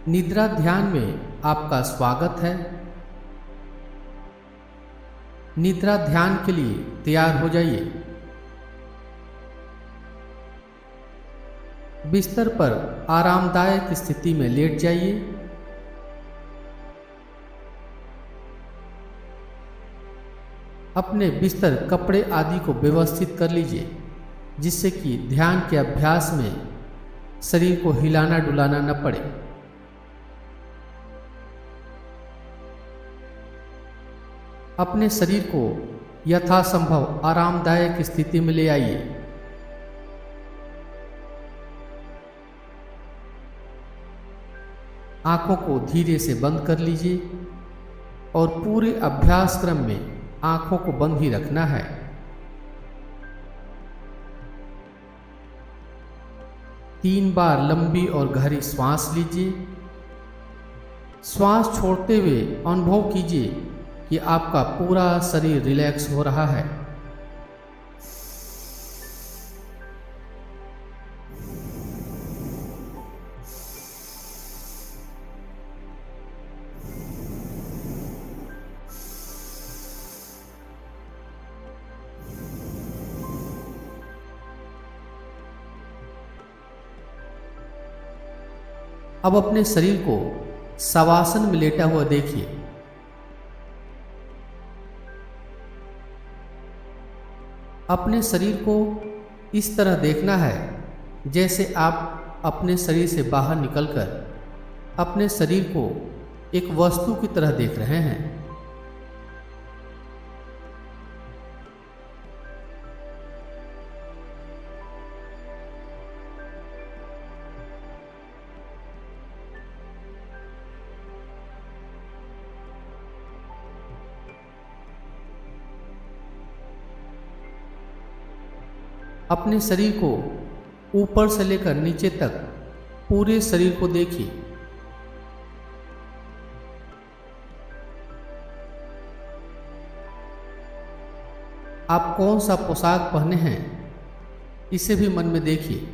निद्रा ध्यान में आपका स्वागत है। निद्रा ध्यान के लिए तैयार हो जाइए। बिस्तर पर आरामदायक स्थिति में लेट जाइए। अपने बिस्तर कपड़े आदि को व्यवस्थित कर लीजिए, जिससे कि ध्यान के अभ्यास में शरीर को हिलाना डुलाना न पड़े। अपने शरीर को यथासंभव आरामदायक स्थिति में ले आइए। आंखों को धीरे से बंद कर लीजिए और पूरे अभ्यास क्रम में आंखों को बंद ही रखना है। तीन बार लंबी और गहरी श्वास लीजिए। श्वास छोड़ते हुए अनुभव कीजिए कि आपका पूरा शरीर रिलैक्स हो रहा है। अब अपने शरीर को शवासन में लेटा हुआ देखिए। अपने शरीर को इस तरह देखना है जैसे आप अपने शरीर से बाहर निकलकर अपने शरीर को एक वस्तु की तरह देख रहे हैं। अपने शरीर को ऊपर से लेकर नीचे तक पूरे शरीर को देखिए। आप कौन सा पोशाक पहने हैं इसे भी मन में देखिए।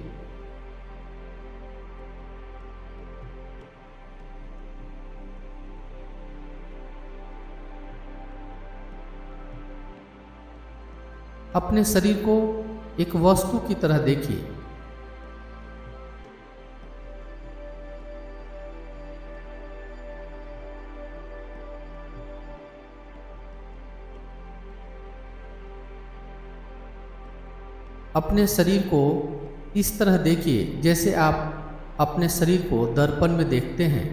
अपने शरीर को एक वस्तु की तरह देखिए। अपने शरीर को इस तरह देखिए जैसे आप अपने शरीर को दर्पण में देखते हैं।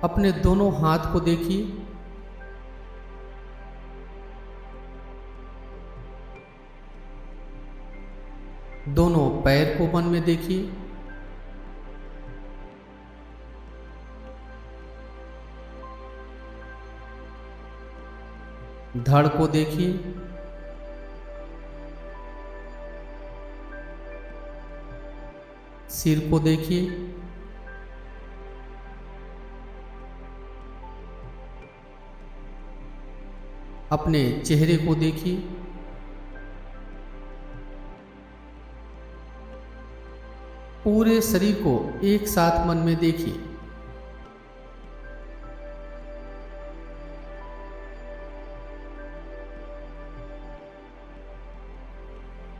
अपने दोनों हाथ को देखिए। दोनों पैर को मन में देखिए। धड़ को देखिए। सिर को देखिए। अपने चेहरे को देखिए। पूरे शरीर को एक साथ मन में देखिए।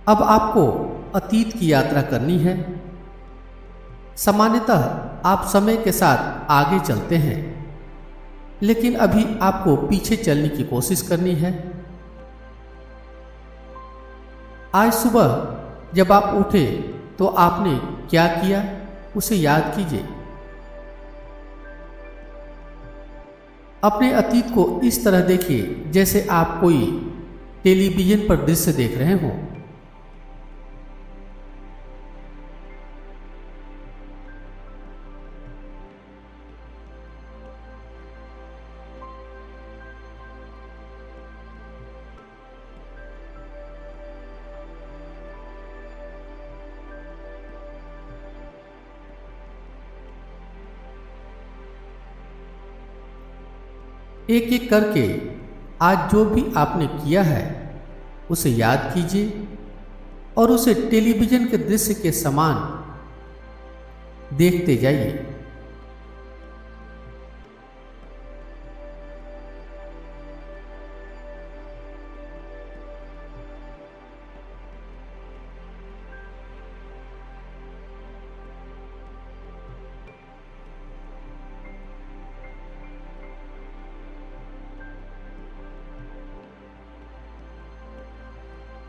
अब आपको अतीत की यात्रा करनी है। सामान्यतः आप समय के साथ आगे चलते हैं, लेकिन अभी आपको पीछे चलने की कोशिश करनी है। आज सुबह जब आप उठे तो आपने क्या किया उसे याद कीजिए। अपने अतीत को इस तरह देखिए जैसे आप कोई टेलीविजन पर दृश्य देख रहे हों। एक एक करके आज जो भी आपने किया है उसे याद कीजिए और उसे टेलीविजन के दृश्य के समान देखते जाइए।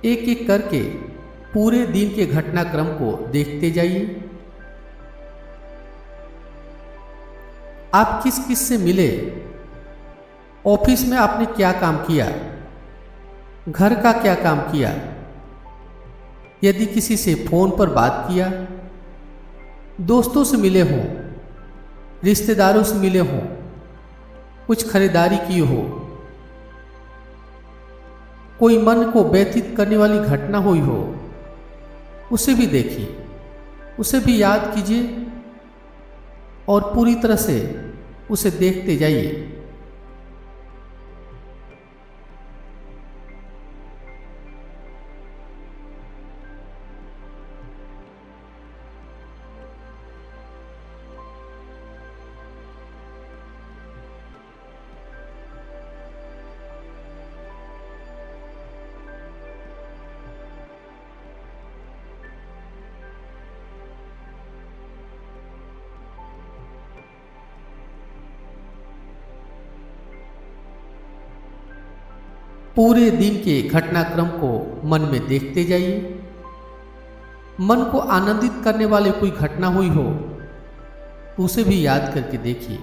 एक एक करके पूरे दिन के घटनाक्रम को देखते जाइए। आप किस किस से मिले, ऑफिस में आपने क्या काम किया, घर का क्या काम किया, यदि किसी से फोन पर बात किया, दोस्तों से मिले हों, रिश्तेदारों से मिले हों, कुछ खरीदारी की हो, कोई मन को व्यथित करने वाली घटना हुई हो, उसे भी देखिए, उसे भी याद कीजिए और पूरी तरह से उसे देखते जाइए। पूरे दिन के घटनाक्रम को मन में देखते जाइए। मन को आनंदित करने वाली कोई घटना हुई हो तो उसे भी याद करके देखिए।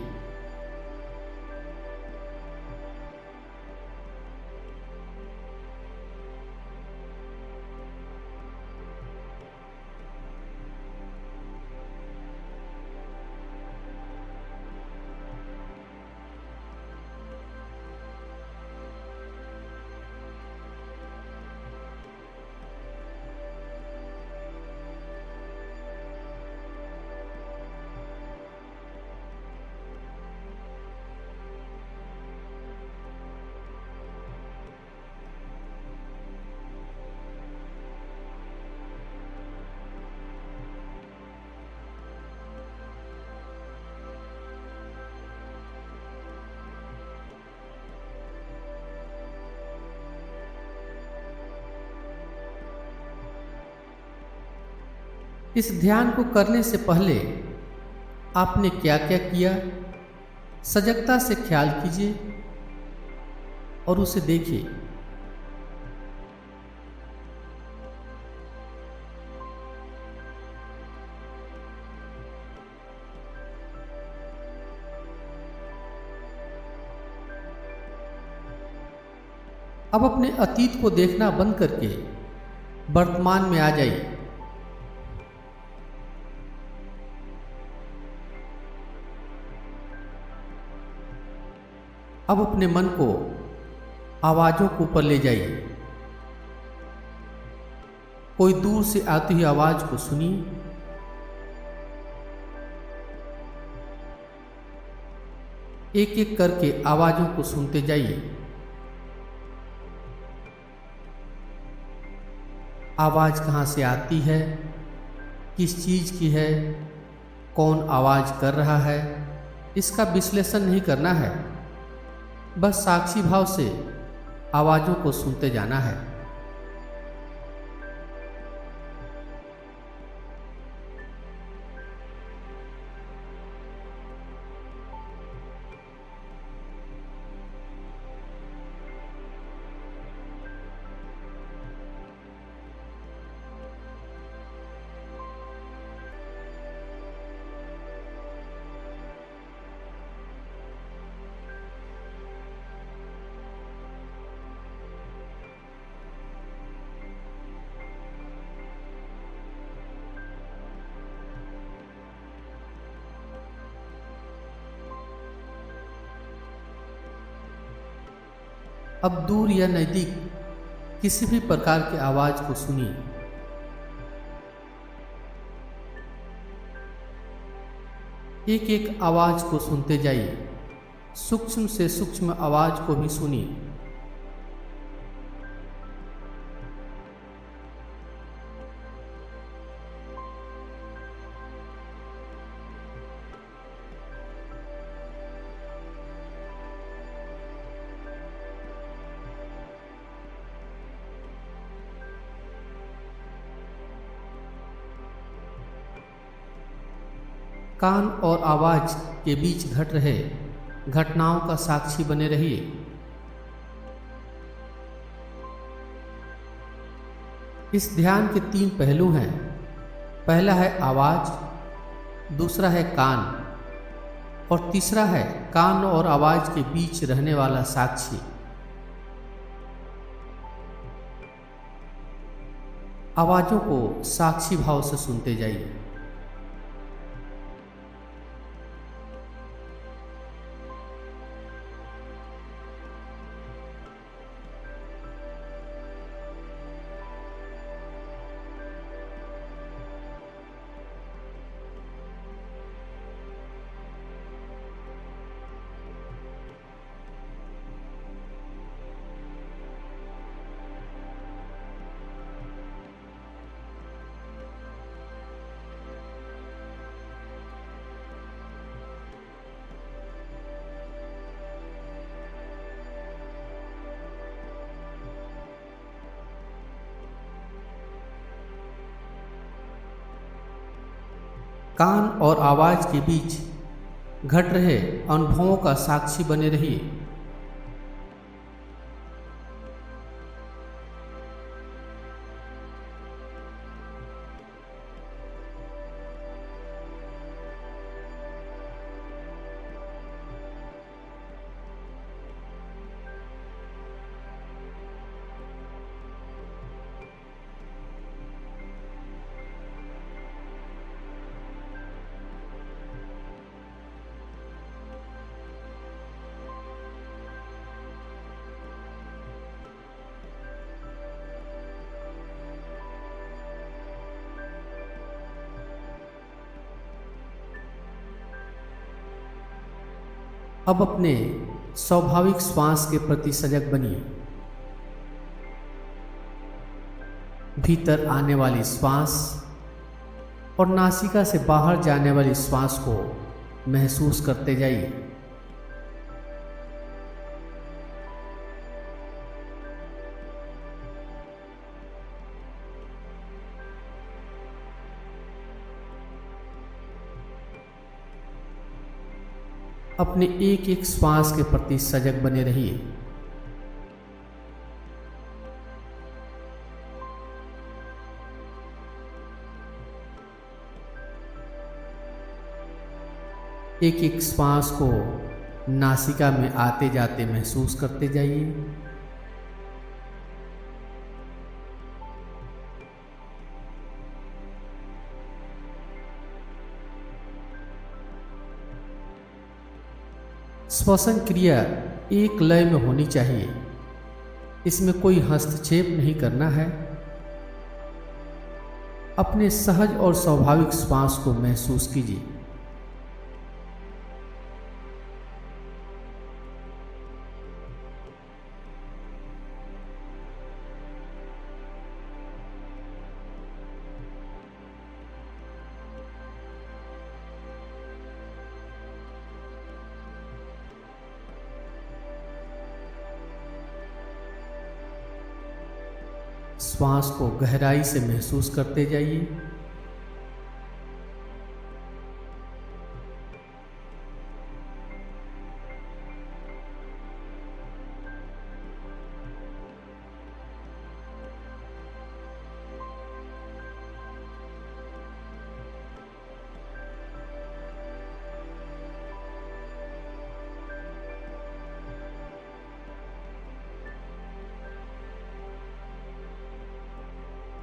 इस ध्यान को करने से पहले आपने क्या क्या किया, सजगता से ख्याल कीजिए और उसे देखिए। अब अपने अतीत को देखना बंद करके वर्तमान में आ जाइए। अब अपने मन को आवाजों के ऊपर ले जाइए। कोई दूर से आती हुई आवाज को सुनिए। एक एक करके आवाजों को सुनते जाइए। आवाज कहाँ से आती है, किस चीज की है, कौन आवाज कर रहा है, इसका विश्लेषण नहीं करना है, बस साक्षी भाव से आवाजों को सुनते जाना है। अब दूर या नज़दीक किसी भी प्रकार की आवाज को सुनिए। एक एक आवाज को सुनते जाइए, सूक्ष्म से सूक्ष्म आवाज को भी सुनिए। कान और आवाज के बीच घट रहे घटनाओं का साक्षी बने रहिए। इस ध्यान के 3 पहलू हैं। पहला है आवाज, दूसरा है कान और तीसरा है कान और आवाज के बीच रहने वाला साक्षी। आवाजों को साक्षी भाव से सुनते जाइए। कान और आवाज के बीच घट रहे अनुभवों का साक्षी बने रहिए। अब अपने स्वाभाविक श्वास के प्रति सजग बनिए। भीतर आने वाली श्वास और नासिका से बाहर जाने वाली श्वास को महसूस करते जाइए। अपने एक एक श्वास के प्रति सजग बने रहिए। एक एक श्वास को नासिका में आते जाते महसूस करते जाइए। श्वसन क्रिया एक लय में होनी चाहिए। इसमें कोई हस्तक्षेप नहीं करना है। अपने सहज और स्वाभाविक श्वास को महसूस कीजिए। श्वास को गहराई से महसूस करते जाइए।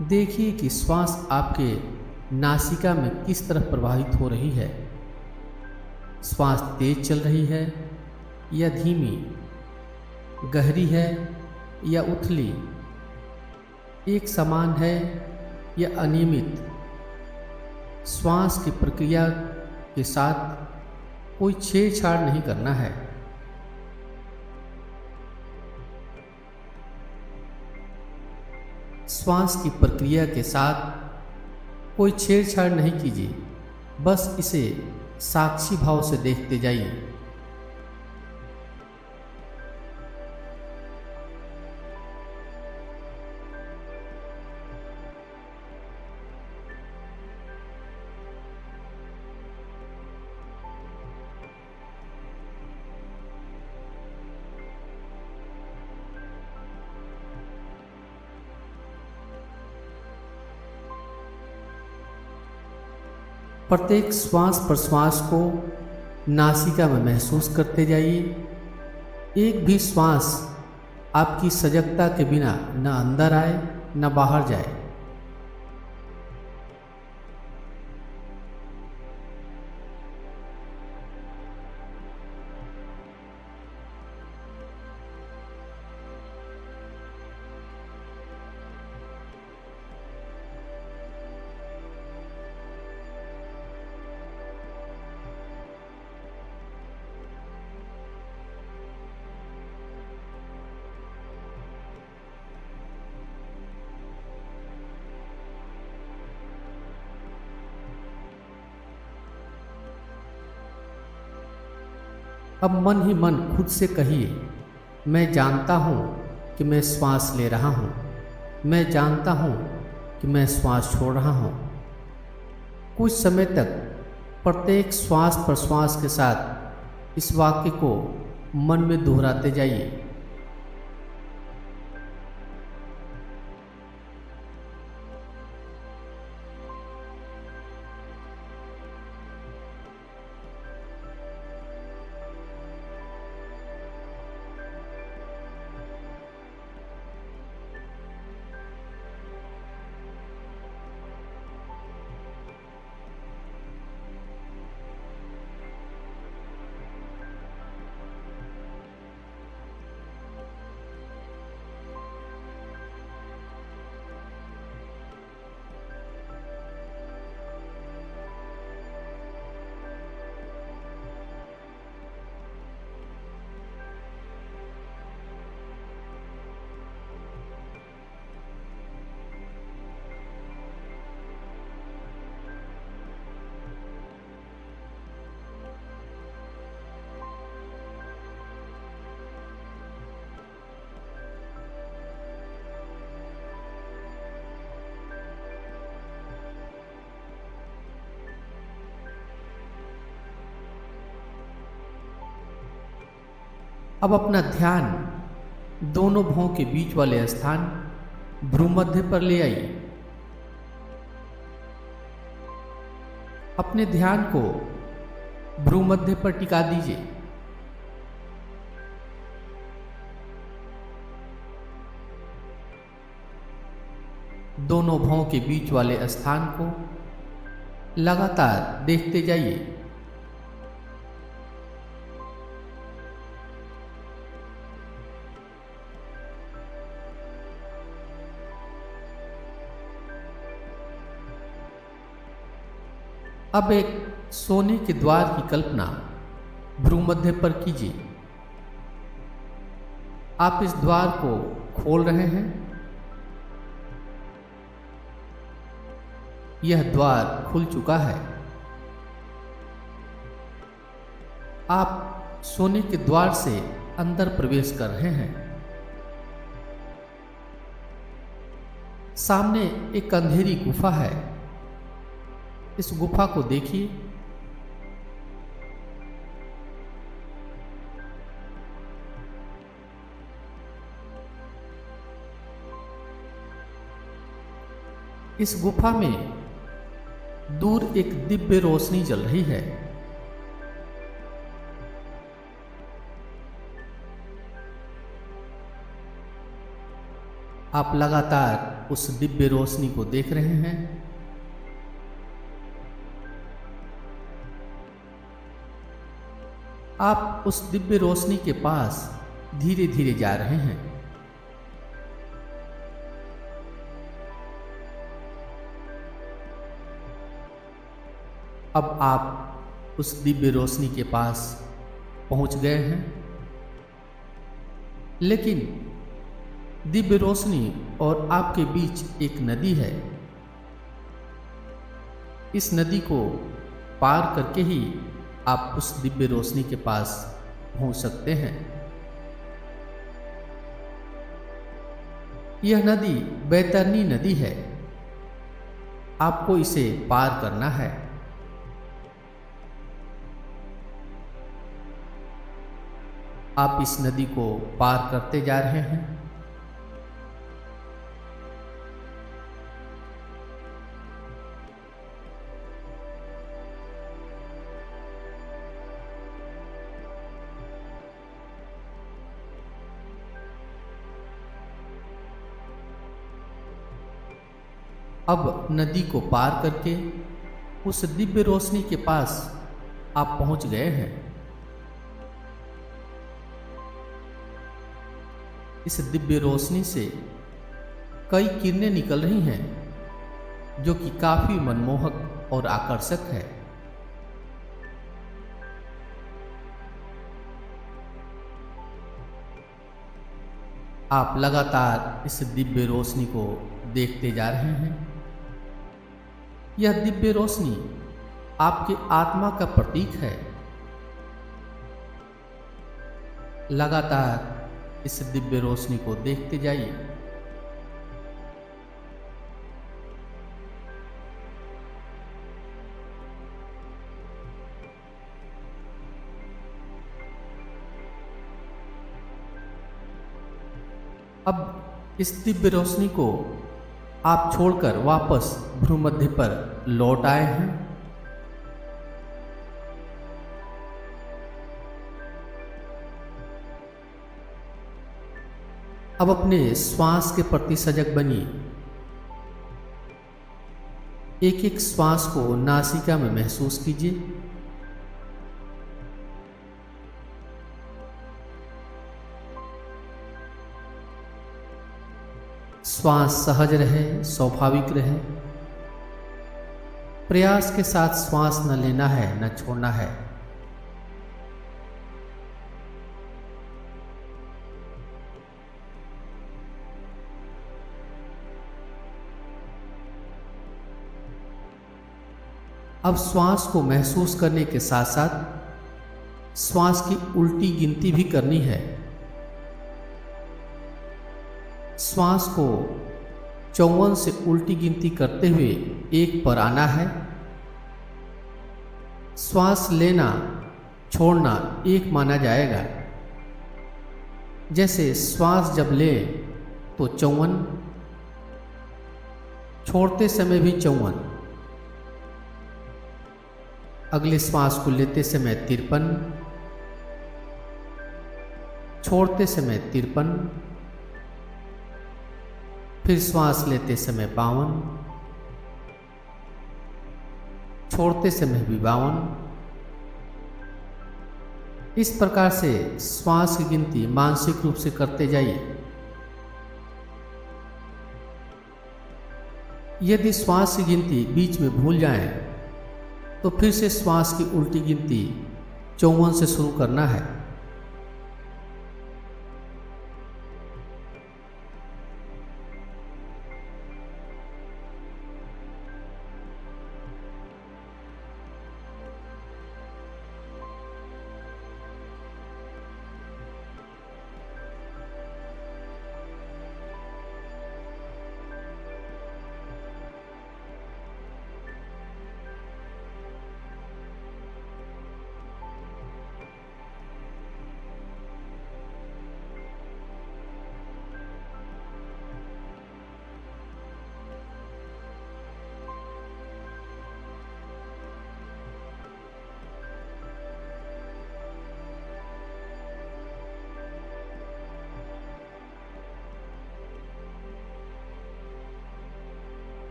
देखिए कि श्वास आपके नासिका में किस तरह प्रवाहित हो रही है। श्वास तेज चल रही है या धीमी, गहरी है या उथली, एक समान है या अनियमित। श्वास की प्रक्रिया के साथ कोई छेड़छाड़ नहीं करना है। श्वास की प्रक्रिया के साथ कोई छेड़छाड़ नहीं कीजिए, बस इसे साक्षी भाव से देखते जाइए। प्रत्येक श्वास प्रश्वास को नासिका में महसूस करते जाइए। एक भी श्वास आपकी सजगता के बिना न अंदर आए न बाहर जाए। अब मन ही मन खुद से कहिए, मैं जानता हूँ कि मैं श्वास ले रहा हूँ, मैं जानता हूँ कि मैं श्वास छोड़ रहा हूँ। कुछ समय तक प्रत्येक श्वास प्रश्वास के साथ इस वाक्य को मन में दोहराते जाइए। अब अपना ध्यान दोनों भौं के बीच वाले स्थान भ्रूमध्य पर ले आइए। अपने ध्यान को भ्रूमध्य पर टिका दीजिए। दोनों भौं के बीच वाले स्थान को लगातार देखते जाइए। अब एक सोने के द्वार की कल्पना भ्रूमध्य पर कीजिए। आप इस द्वार को खोल रहे हैं। यह द्वार खुल चुका है। आप सोने के द्वार से अंदर प्रवेश कर रहे हैं। सामने एक अंधेरी गुफा है। इस गुफा को देखिए। इस गुफा में दूर एक दिव्य रोशनी जल रही है। आप लगातार उस दिव्य रोशनी को देख रहे हैं। आप उस दिव्य रोशनी के पास धीरे धीरे जा रहे हैं। अब आप उस दिव्य रोशनी के पास पहुंच गए हैं, लेकिन दिव्य रोशनी और आपके बीच एक नदी है। इस नदी को पार करके ही आप उस दिव्य रोशनी के पास पहुंच सकते हैं। यह नदी बैतरनी नदी है। आपको इसे पार करना है। आप इस नदी को पार करते जा रहे हैं। अब नदी को पार करके उस दिव्य रोशनी के पास आप पहुंच गए हैं। इस दिव्य रोशनी से कई किरणें निकल रही हैं जो कि काफी मनमोहक और आकर्षक है। आप लगातार इस दिव्य रोशनी को देखते जा रहे हैं। यह दिव्य रोशनी आपके आत्मा का प्रतीक है। लगातार इस दिव्य रोशनी को देखते जाइए। अब इस दिव्य रोशनी को आप छोड़कर वापस भ्रूमध्य पर लौट आए हैं। अब अपने श्वास के प्रति सजग बनिए। एक एक श्वास को नासिका में महसूस कीजिए। श्वास सहज रहे, स्वाभाविक रहे। प्रयास के साथ श्वास न लेना है, न छोड़ना है। अब श्वास को महसूस करने के साथ साथ श्वास की उल्टी गिनती भी करनी है। श्वास को 54 से उल्टी गिनती करते हुए 1 पर आना है। श्वास लेना छोड़ना 1 माना जाएगा। जैसे श्वास जब ले तो 54, छोड़ते समय भी 54, अगले श्वास को लेते समय 53, छोड़ते समय 53, फिर श्वास लेते समय 52, छोड़ते समय भी 52। इस प्रकार से श्वास की गिनती मानसिक रूप से करते जाइए। यदि श्वास की गिनती बीच में भूल जाएं, तो फिर से श्वास की उल्टी गिनती 54 से शुरू करना है।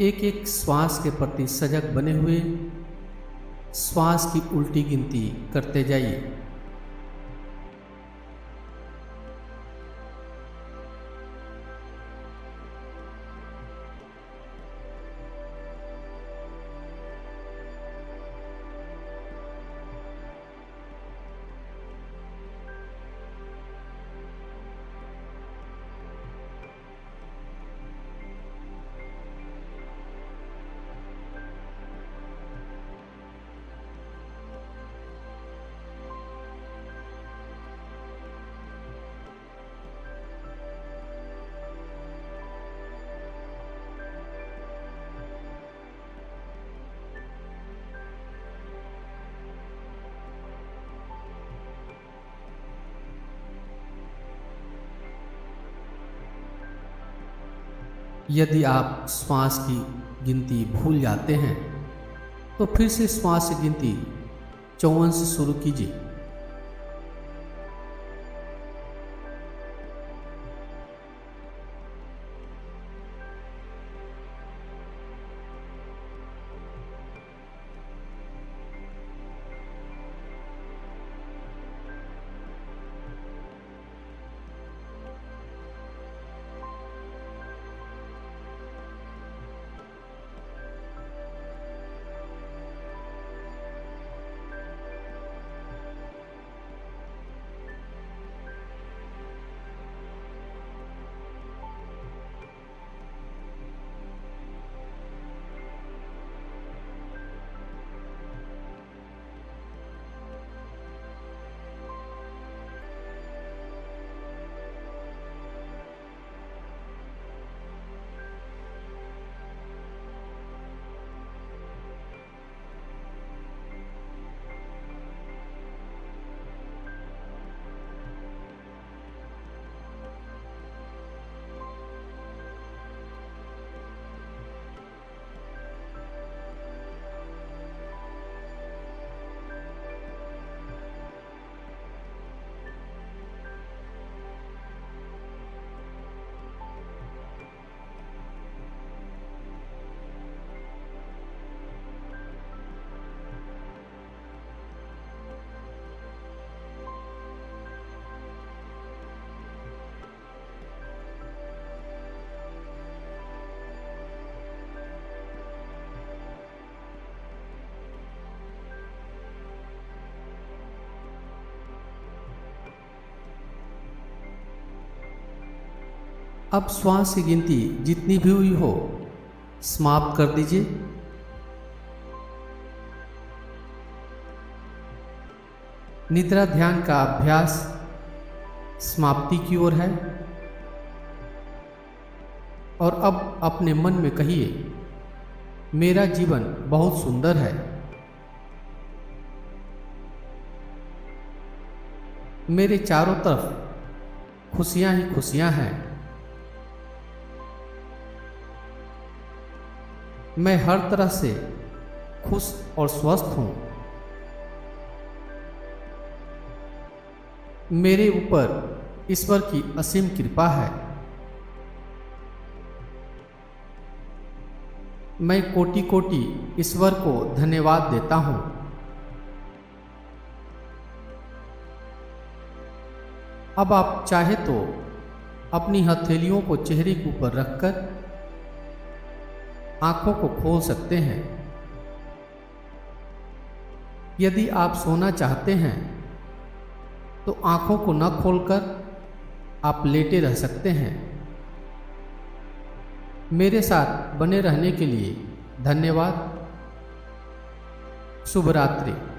एक एक श्वास के प्रति सजग बने हुए श्वास की उल्टी गिनती करते जाइए। यदि आप श्वास की गिनती भूल जाते हैं तो फिर से श्वास की गिनती 54 से शुरू कीजिए। अब श्वास की गिनती जितनी भी हुई हो समाप्त कर दीजिए। निद्रा ध्यान का अभ्यास समाप्ति की ओर है और अब अपने मन में कहिए, मेरा जीवन बहुत सुंदर है। मेरे चारों तरफ खुशियां ही खुशियां हैं। मैं हर तरह से खुश और स्वस्थ हूं। मेरे ऊपर ईश्वर की असीम कृपा है। मैं कोटि कोटि ईश्वर को धन्यवाद देता हूं। अब आप चाहे तो अपनी हथेलियों को चेहरे के ऊपर रखकर आंखों को खोल सकते हैं। यदि आप सोना चाहते हैं तो आंखों को न खोलकर आप लेटे रह सकते हैं। मेरे साथ बने रहने के लिए धन्यवाद। शुभ रात्रि।